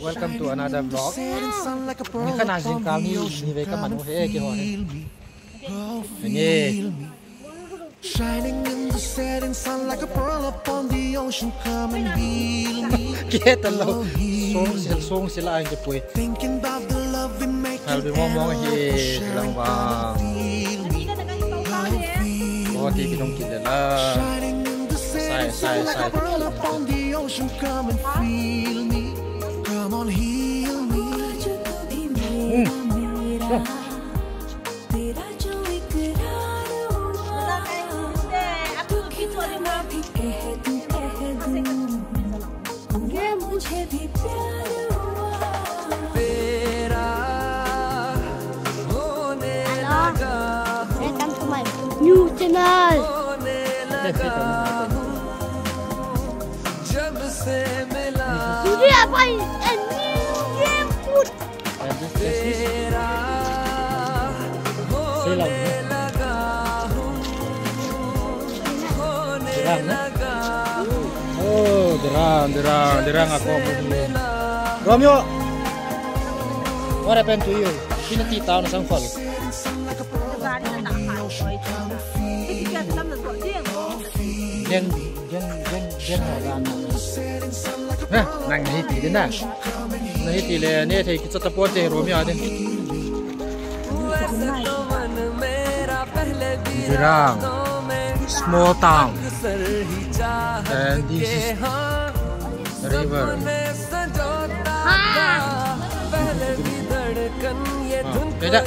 Welcome to another vlog. Ni kana jing kal ni ve ka manu he ki ho he. Ni shining in the setting sun like a pearl upon the ocean, come and heal me. Get along. Song sila ang pui. Thinking about the love we make. Hal bi mong hi lang ba. Oh ti ki dong ki de la. Sai. Upon the ocean, come and feel me. Come on, heal me. Welcome to my new channel. Today I buy a new game food. Oh, derang aku. Romeo, what happened to you? Pinatita na sang fall. Jen nah, nang hiti din na. Nahiti le ne thei ki chata pote Romeo din. Derang, small town, and this is the river. Beda.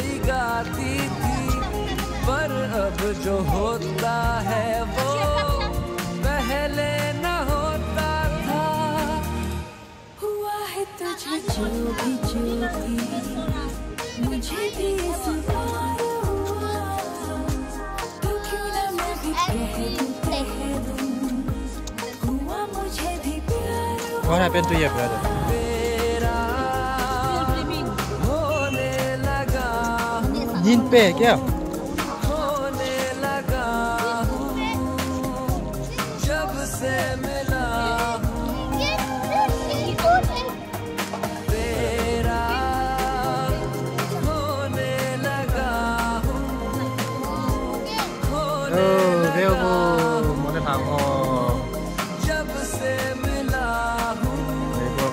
पर अब जो होता है वो पहले न होता था हुआ है तुझे जो भी मुझे भी इस बार हुआ तो क्यों ना मैं भी कह दूं हुआ मुझे भी प्यार हुआ। What happened to your brother? Nhìn pe kya?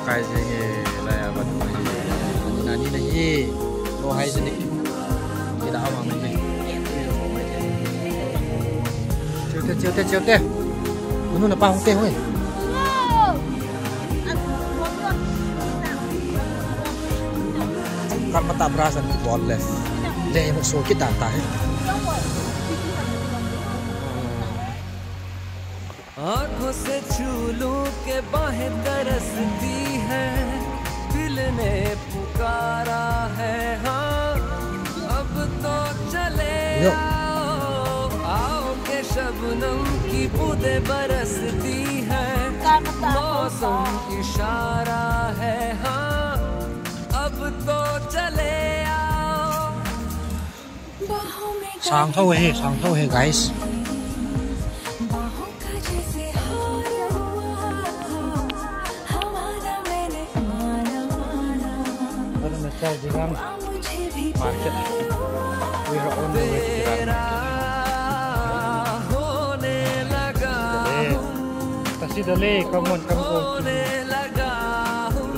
Cái gì là vẫn là đi này gì đồ hay gì đấy cái đạo mà mình chiều tê nó là bao không tê thôi kan mata berasan boleh jadi một số kita tay आँखों से छू लूं के बाहें तरसती है दिल ने पुकारा है हाँ अब तो चले आओ के शबनम की बूंदें बरसती है मौसम इशारा है हाँ अब तो चले आओ sáng thâu he guys Jiran market we are on the way to Jiran kasi dali come on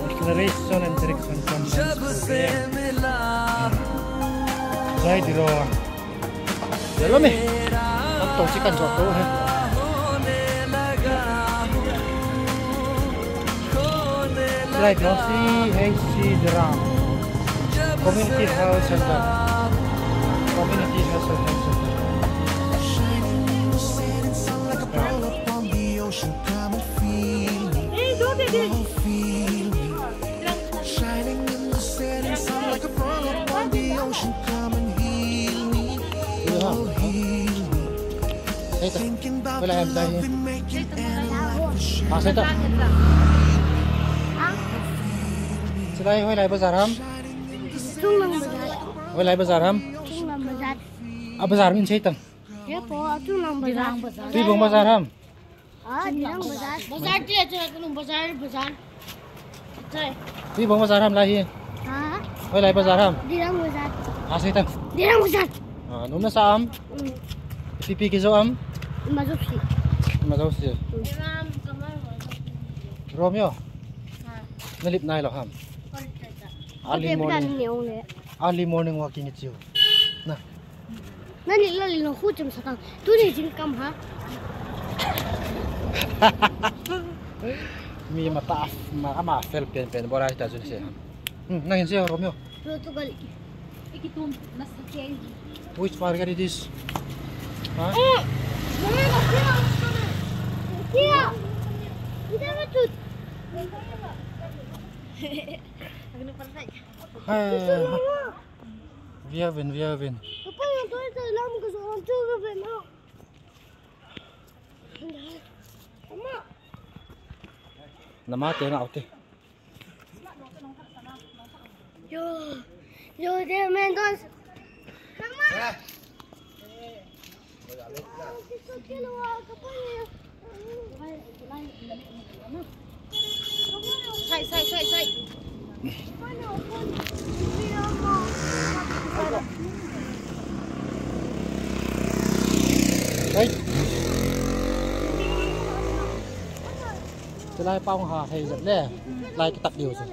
acceleration and direction jai diro jalo me ab to chikan chok to hai like Rossi HC Jiran Community Health Center. Community Health Center. Hey, go baby. Shining in the setting sun like a pearl upon the ocean, come and heal me. Oh, heal me. Thinking about the love we make it and life. Today we like bazaar Với lại bazaar hâm? Bazaar mình chơi tầng. Tuy vùng bazaar hâm? Bazaar dia tu, bazaar. Đi bóng bao giờ tham lại hi. Hả? Quay lại bao giờ tham. Đi ra ngồi giặt. À xây tăng. Đi ra ngồi giặt. Nôm na sa am. Pipi cái dấu am. Mà giúp gì? Mà dấu gì? Romeo. Nó lip này là ham. Early morning. Early morning walking with you. Nah. Nó đi là nó khu chấm sát. Tôi đi chính cầm hả? Mi mata ama fel pen bora ita jun se. Nangin siya Romeo. Portugal. Ikitum nasakay. Which market it is? Ha? Tia. Hindi ba tut? Ano pa rin? Vi har vin. Papa, yung tuloy sa alam ko sa orang tuloy ba na? Mama. Namate na ate. Yo de Mendoz. Mama. Say. Đấy. Cái lai bao hà hay dẫn nè. Lai cái tặc điều rồi.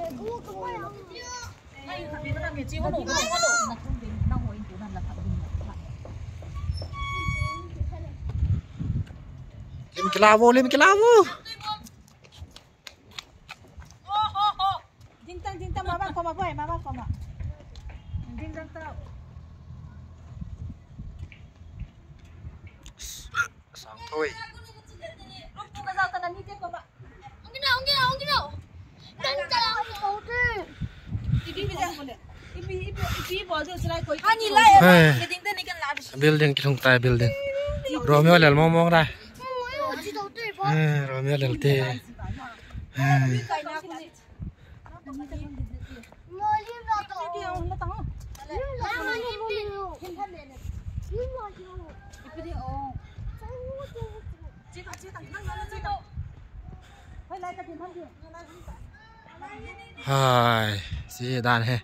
Lên cái lavo. Jintang mama koma boy, mama koma. Jintang tao. Sáng thôi. Lúc chúng ta giao tanan hiti koma. Ông kia nào. Đánh chào cậu đi. Ibi bisa boleh. Ibi boleh selai koi. Ani lai. Cái tiếng tên này cần làm. Building cái thùng tài building. Romeo lel mong đây. Romeo lel te. Hai, si đàn he.